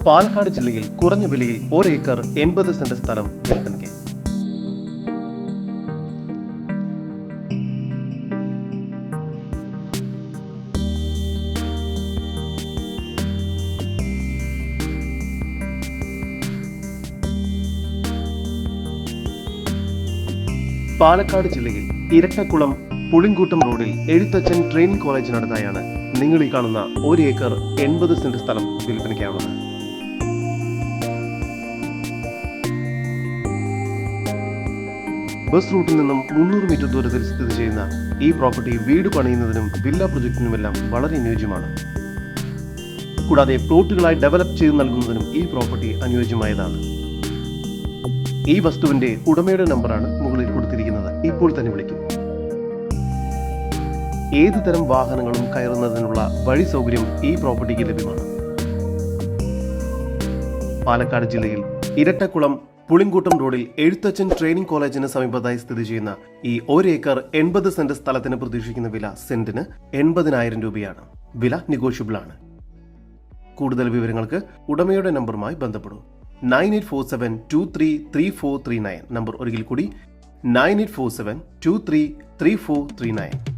പാലക്കാട് ജില്ലയിൽ കുറഞ്ഞ വിലയിൽ 1 ഏക്കർ 80 സെന്റ് സ്ഥലം വിൽപ്പനയ്ക്ക്. പാലക്കാട് ജില്ലയിൽ ഇരട്ടക്കുളം പുളിങ്കൂട്ടം റോഡിൽ എഴുത്തച്ഛൻ ട്രെയിനിങ് കോളേജിനടുത്തായാണ് നിങ്ങൾ ഈ കാണുന്ന 1 ഏക്കർ 80 സെന്റ് സ്ഥലം വിൽപ്പനയ്ക്കാവുന്നത്. ബസ് റൂട്ടിൽ നിന്നും 300 മീറ്റർ ദൂരത്തിൽ സ്ഥിതി ചെയ്യുന്ന ഈ പ്രോപ്പർട്ടി വീട് പണിയുന്നതിനും വില്ല പ്രൊജക്ടിനുമെല്ലാം വളരെ അനുയോജ്യമാണ്. കൂടാതെ പ്ലോട്ടുകളായി ഡെവലപ്പ് ചെയ്ത് നൽകുന്നതിനും ഈ പ്രോപ്പർട്ടി അനുയോജ്യമായതാണ്. ഈ വസ്തുവിന്റെ ഉടമയുടെ നമ്പറാണ് മുകളിൽ കൊടുത്തിരിക്കുന്നത്. ഇപ്പോൾ തന്നെ വിളിക്കും. ഏതു തരം വാഹനങ്ങളും കയറുന്നതിനുള്ള വഴി സൗകര്യം ഈ പ്രോപ്പർട്ടിക്ക് ലഭ്യമാണ്. പാലക്കാട് ജില്ലയിൽ ഇരട്ടക്കുളം പുളിങ്കൂട്ടം റോഡിൽ എഴുത്തച്ഛൻ ട്രെയിനിങ് കോളേജിന് സമീപത്തായി സ്ഥിതി ചെയ്യുന്ന ഈ 1 ഏക്കർ 80 സെന്റ് സ്ഥലത്തിന് പ്രതീക്ഷിക്കുന്ന വില സെന്റിന് 80,000 രൂപയാണ്. വില നെഗോഷ്യബിൾ ആണ്. കൂടുതൽ വിവരങ്ങൾക്ക് ഉടമയുടെ നമ്പറുമായി ബന്ധപ്പെടും. 9847233439. നമ്പർ ഒരിക്കൽ കൂടി 9847233439.